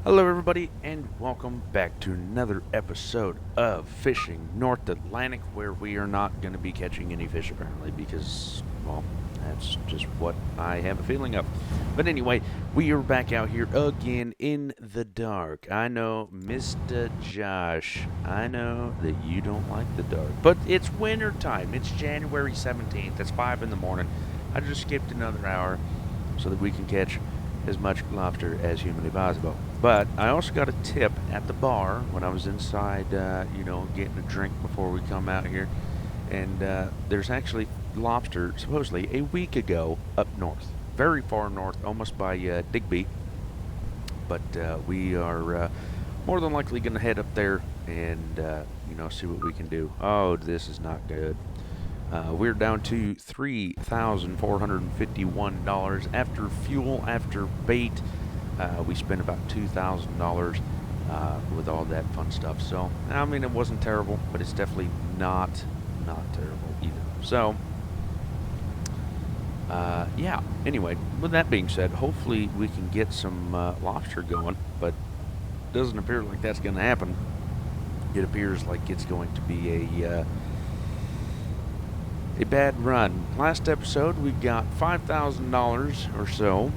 Hello, everybody, and welcome back to another episode of Fishing North Atlantic, where we are not going to be catching any fish apparently because, well, that's just what I have a feeling of. But anyway, we are back out here again in the dark. I know, Mr. Josh, I know that you don't like the dark, but it's winter time. It's January 17th. It's 5 in the morning. I just skipped another hour so that we can catch as much lobster as humanly possible. But I also got a tip at the bar when I was inside, getting a drink before we come out here. And there's actually lobster, supposedly, a week ago up north. Very far north, almost by Digby. But we are more than likely going to head up there and, see what we can do. Oh, this is not good. We're down to $3,451 after fuel, after bait. We spent about $2,000 with all that fun stuff. So, I mean, it wasn't terrible, but it's definitely not terrible either. So, yeah. Anyway, with that being said, hopefully we can get some lobster going, but it doesn't appear like that's going to happen. It appears like it's going to be a bad run. Last episode, we got $5,000 or so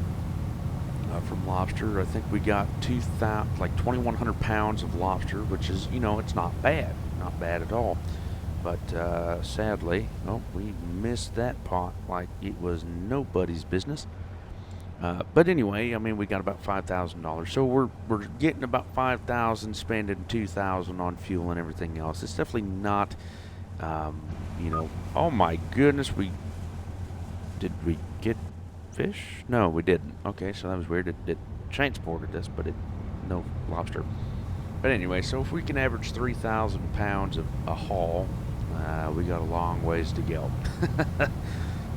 from lobster. I think we got 2,100 pounds of lobster, which is, it's not bad at all. But sadly, we missed that pot like it was nobody's business. But anyway, I mean, we got about $5,000, so we're getting about $5,000, spending $2,000 on fuel and everything else. It's definitely not. Oh my goodness, did we get fish? No, we didn't. Okay, so that was weird. It transported us, but no lobster. But anyway, so if we can average 3,000 pounds of a haul, we got a long ways to go.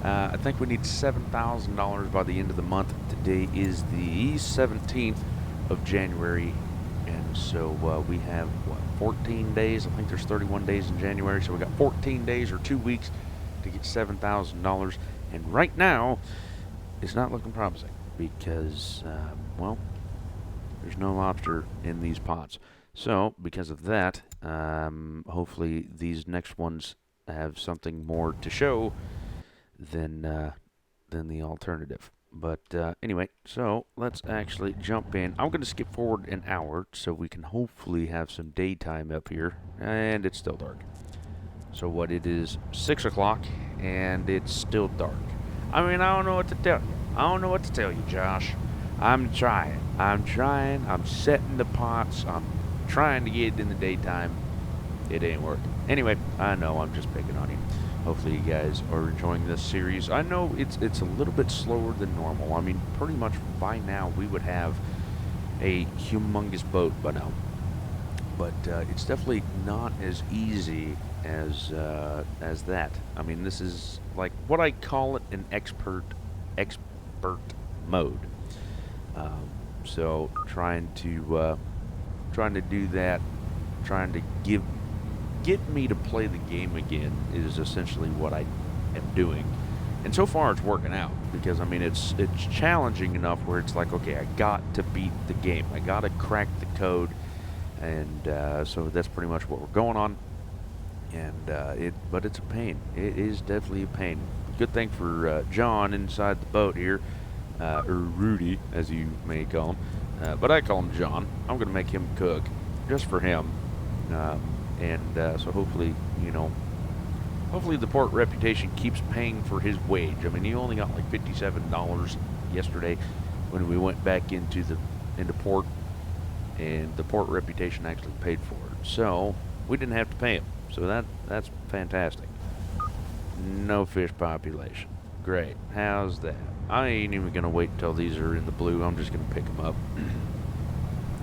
I think we need $7,000 by the end of the month. Today is the 17th of January. And so we have, 14 days? I think there's 31 days in January. So we got 14 days or 2 weeks to get $7,000. And right now, it's not looking promising because, there's no lobster in these pots. So because of that, hopefully these next ones have something more to show than the alternative. But anyway, so let's actually jump in. I'm going to skip forward an hour so we can hopefully have some daytime up here. And it's still dark. So what, it is 6 o'clock and it's still dark. I mean, I don't know what to tell you. I don't know what to tell you, Josh. I'm trying. I'm setting the pots. I'm trying to get it in the daytime. It ain't working. Anyway, I know I'm just picking on you. Hopefully you guys are enjoying this series. I know it's a little bit slower than normal. I mean, pretty much by now we would have a humongous boat by now. But it's definitely not as easy as that. I mean, this is like what I call it an expert mode. So trying to do that, trying to get me to play the game again is essentially what I am doing. And so far it's working out because, I mean, it's challenging enough where it's like, okay, I got to beat the game. I got to crack the code. And so that's pretty much what we're going on. And but it's a pain. It is definitely a pain. Good thing for John inside the boat here, or Rudy, as you may call him. But I call him John. I'm going to make him cook just for him. So hopefully, hopefully the port reputation keeps paying for his wage. I mean, he only got like $57 yesterday when we went back into port, and the port reputation actually paid for it. So we didn't have to pay him. So that's fantastic. No fish population. Great. How's that? I ain't even going to wait until these are in the blue. I'm just going to pick them up.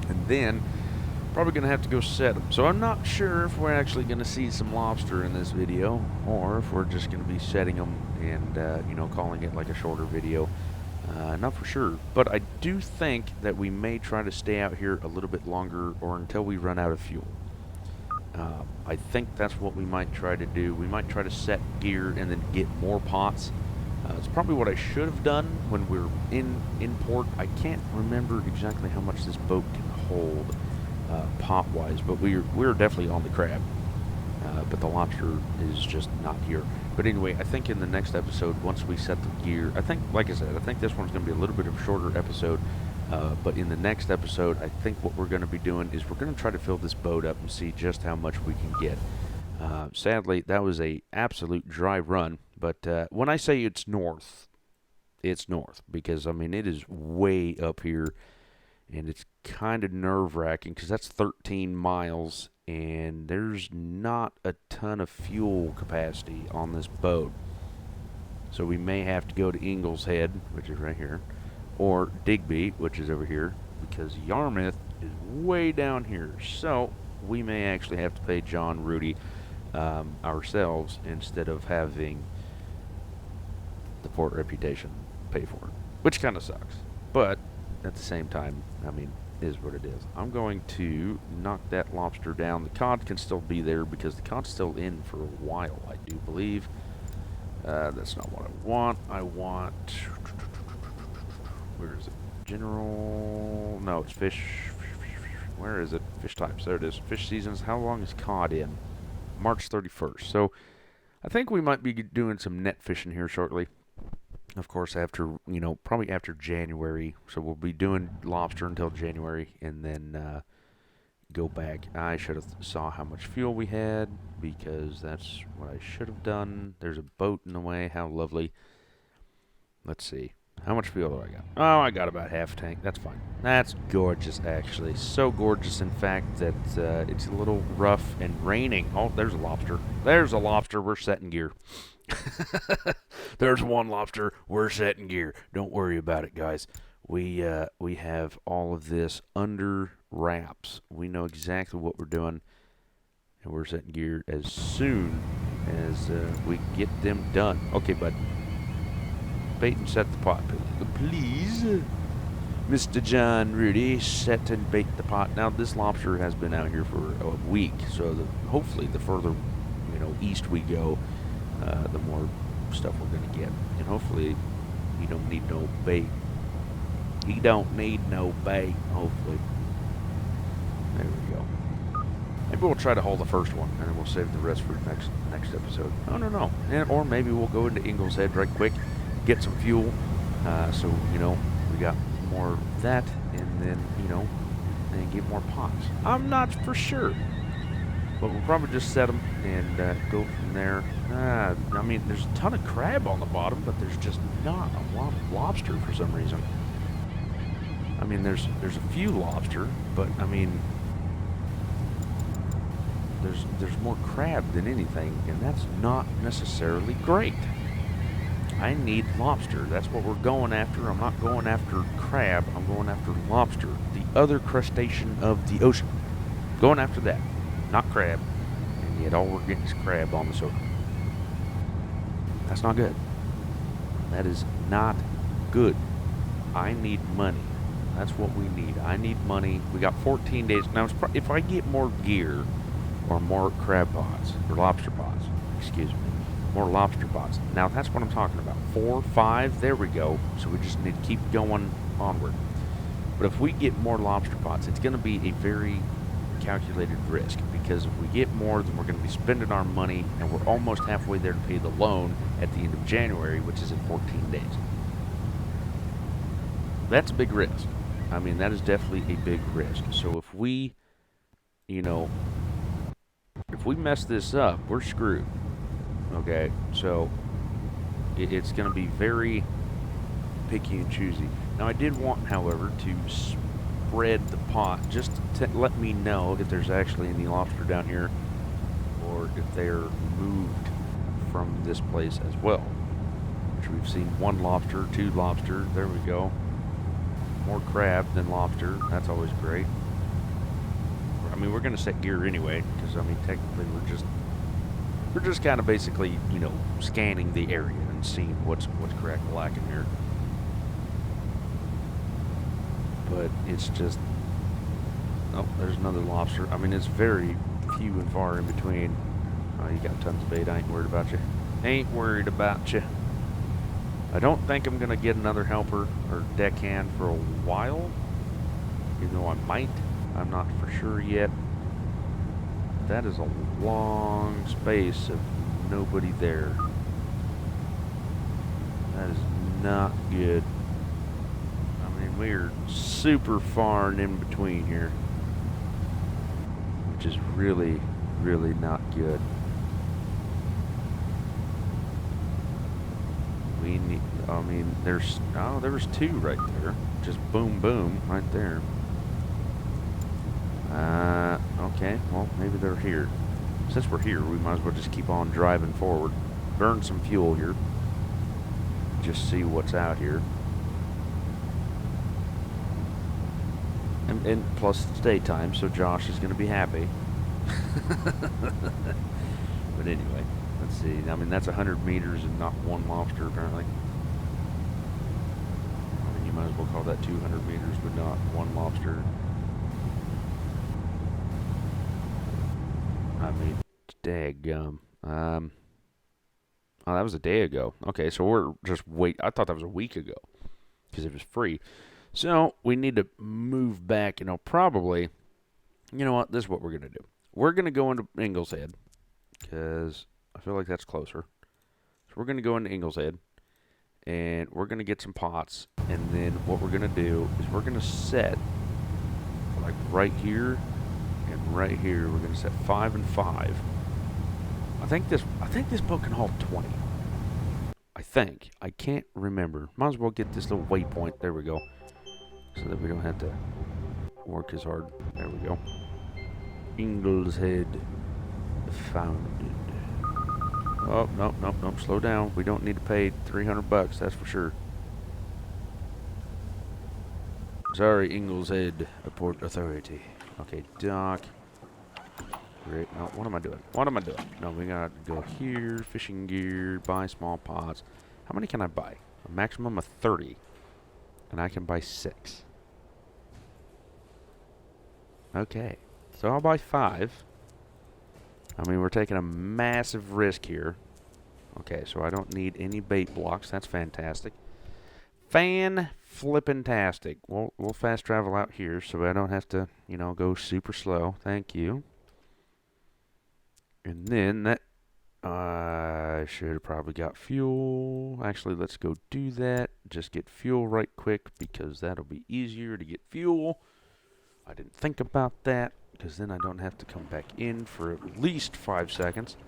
And then probably going to have to go set them. So I'm not sure if we're actually going to see some lobster in this video, or if we're just going to be setting them and, calling it like a shorter video. Not for sure. But I do think that we may try to stay out here a little bit longer or until we run out of fuel. I think that's what we might try to do. We might try to set gear and then get more pots. It's probably what I should have done when we're in port. I can't remember exactly how much this boat can hold pot-wise, but we're definitely on the crab. But the lobster is just not here. But anyway, I think in the next episode, once we set the gear, I think, like I said, I think this one's going to be a little bit of a shorter episode. But in the next episode, I think what we're going to be doing is we're going to try to fill this boat up and see just how much we can get. Sadly, that was a absolute dry run. But when I say it's north because, I mean, it is way up here. And it's kind of nerve-wracking because that's 13 miles, and there's not a ton of fuel capacity on this boat. So we may have to go to Ingalls Head, which is right here, or Digby, which is over here, because Yarmouth is way down here. So we may actually have to pay John Rudy ourselves instead of having the Port Reputation pay for it, which kind of sucks. But at the same time, I mean, it is what it is. I'm going to knock that lobster down. The cod can still be there because the cod's still in for a while, I do believe. That's not what I want. I want... Where is it? General... No, it's fish... Where is it? Fish types. There it is. Fish seasons. How long is cod in? March 31st. So, I think we might be doing some net fishing here shortly. Of course, after, probably after January. So we'll be doing lobster until January and then go back. I should have saw how much fuel we had because that's what I should have done. There's a boat in the way. How lovely. Let's see. How much fuel do I got? Oh, I got about half a tank. That's fine. That's gorgeous, actually. So gorgeous, in fact, that it's a little rough and raining. Oh, there's a lobster. There's a lobster. We're setting gear. There's one lobster. We're setting gear. Don't worry about it, guys. We have all of this under wraps. We know exactly what we're doing, and we're setting gear as soon as we get them done. Okay, bud. Bait and set the pot, please. Mr. John Rudy, set and bait the pot. Now, this lobster has been out here for a week, so hopefully the further east we go, the more stuff we're going to get. And hopefully he don't need no bait. He don't need no bait, hopefully. There we go. Maybe we'll try to haul the first one, and then we'll save the rest for next episode. Oh, no. Or maybe we'll go into Ingalls Head right quick, get some fuel, so, we got more of that, and then, and get more pots. I'm not for sure. But we'll probably just set them and go from there. I mean, there's a ton of crab on the bottom, but there's just not a lot of lobster for some reason. I mean, there's a few lobster, but I mean, there's more crab than anything, and that's not necessarily great. I need lobster. That's what we're going after. I'm not going after crab. I'm going after lobster, the other crustacean of the ocean. Going after that. Not crab, and yet all we're getting is crab on the soda. That's not good. That is not good. I need money. That's what we need. I need money. We got 14 days. Now, if I get more gear or more crab pots, or lobster pots, excuse me, more lobster pots. Now, that's what I'm talking about. 4, 5, there we go. So we just need to keep going onward. But if we get more lobster pots, it's going to be a very calculated risk, because if we get more, then we're going to be spending our money, and we're almost halfway there to pay the loan at the end of January, which is in 14 days. That's a big risk. I mean, that is definitely a big risk. So if we, if we mess this up, we're screwed. Okay, so it's going to be very picky and choosy. Now, I did want, however, to spread the pot just to let me know if there's actually any lobster down here, or if they're moved from this place as well. Which we've seen 1 lobster, 2 lobster. There we go. More crab than lobster. That's always great. I mean, we're going to set gear anyway, because I mean, technically we're just kind of basically, scanning the area and seeing what's crack-a-lacking here. But it's just, oh, there's another lobster. I mean, it's very few and far in between. Oh, you got tons of bait. I ain't worried about you. Ain't worried about you. I don't think I'm going to get another helper or deckhand for a while, even though I might. I'm not for sure yet. That is a long space of nobody there. That is not good. I mean, we're super far and in between here, which is really, really not good. We need, I mean, there's 2 right there. Just boom, boom, right there. Okay, well, maybe they're here. Since we're here, we might as well just keep on driving forward. Burn some fuel here. Just see what's out here. And plus it's daytime, so Josh is going to be happy. But anyway, let's see. I mean, that's 100 meters and not one lobster, apparently. I mean, you might as well call that 200 meters, but not one lobster. I mean, daggum. Oh, that was a day ago. Okay, so we're just I thought that was a week ago because it was free. So we need to move back. Probably. You know what? This is what we're gonna do. We're gonna go into Ingalls Head because I feel like that's closer. So we're gonna go into Ingalls Head and we're gonna get some pots. And then what we're gonna do is we're gonna set like right here and right here. We're gonna set 5 and 5. I think this boat can haul 20. I think. I can't remember. Might as well get this little waypoint. There we go. So that we don't have to work as hard. There we go. Ingalls Head founded. Oh, no. Slow down. We don't need to pay $300, that's for sure. Sorry, Ingalls Head Port Authority. Okay, dock. Great. No, what am I doing? No, we gotta go here, fishing gear, buy small pots. How many can I buy? A maximum of 30. And I can buy 6. Okay. So I'll buy 5. I mean, we're taking a massive risk here. Okay, so I don't need any bait blocks. That's fantastic. Fan-flippin-tastic. We'll fast travel out here so I don't have to, go super slow. Thank you. And then that, I should have probably got fuel. Actually, let's go do that. Just get fuel right quick because that'll be easier to get fuel. I didn't think about that because then I don't have to come back in for at least 5 seconds.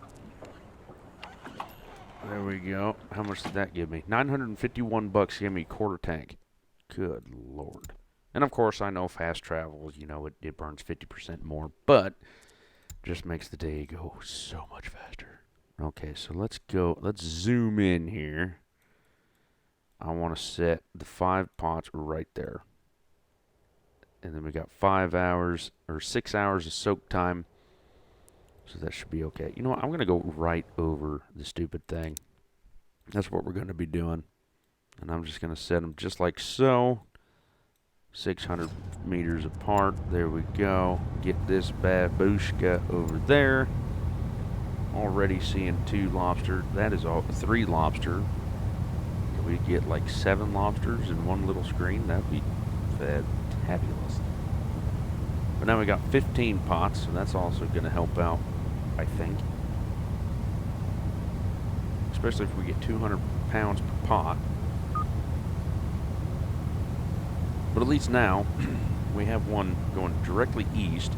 There we go. How much did that give me? $951 gave me a quarter tank. Good Lord. And of course, I know fast travel, it burns 50% more, but just makes the day go so much faster. Okay, so let's zoom in here. I want to set the 5 pots right there. And then we got 5 hours or 6 hours of soak time. So that should be okay. You know what? I'm going to go right over the stupid thing. That's what we're going to be doing. And I'm just going to set them just like so. 600 meters apart. There we go. Get this babushka over there. Already seeing 2 lobster. That is all 3 lobster. Can we get like 7 lobsters in one little screen? That'd be fabulous. But now we got 15 pots, so that's also going to help out, I think. Especially if we get 200 pounds per pot. But at least now, we have one going directly east.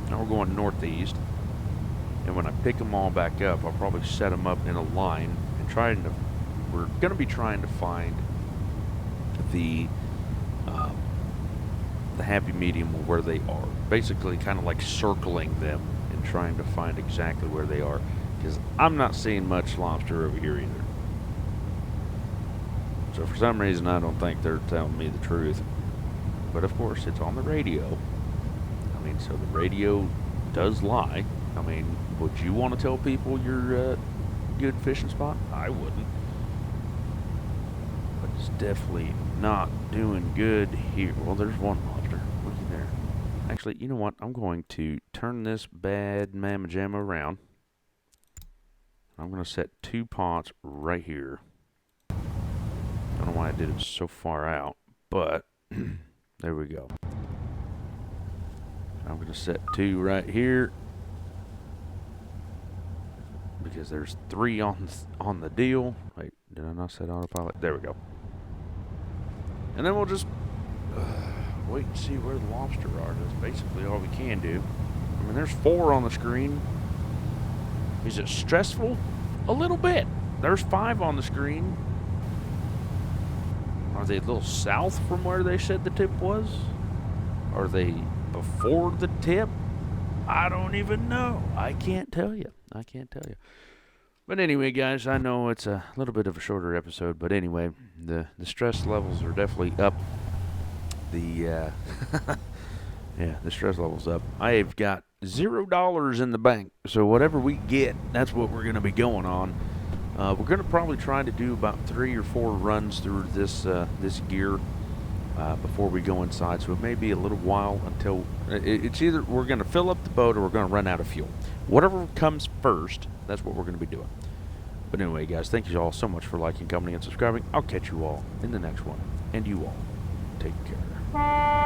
Now we're going northeast. And when I pick them all back up, I'll probably set them up in a line and we're going to be trying to find the happy medium where they are. Basically kind of like circling them and trying to find exactly where they are. Because I'm not seeing much lobster over here either. So for some reason, I don't think they're telling me the truth. But of course, it's on the radio. I mean, so the radio does lie. I mean, would you want to tell people you're a good fishing spot? I wouldn't. But it's definitely not doing good here. Well, there's one lobster. Looky there. Actually, you know what? I'm going to turn this bad mamma jamma around. I'm going to set 2 pots right here. I don't know why I did it so far out, but there we go. I'm going to set 2 right here because there's 3 on the deal. Wait, did I not set autopilot? There we go. And then we'll just wait and see where the lobster are. That's basically all we can do. I mean, there's 4 on the screen. Is it stressful? A little bit. There's 5 on the screen. Are they a little south from where they said the tip was? Are they before the tip? I don't even know. I can't tell you. I can't tell you. But anyway, guys, I know it's a little bit of a shorter episode, but anyway, the stress levels are definitely up. The the stress level's up. I've got $0 in the bank, so whatever we get, that's what we're going to be going on. We're going to probably try to do about 3 or 4 runs through this gear before we go inside, so it may be a little while until it's either we're going to fill up the boat or we're going to run out of fuel. Whatever comes first, that's what we're going to be doing. But anyway, guys, thank you all so much for liking, commenting, and subscribing. I'll catch you all in the next one, and you all take care.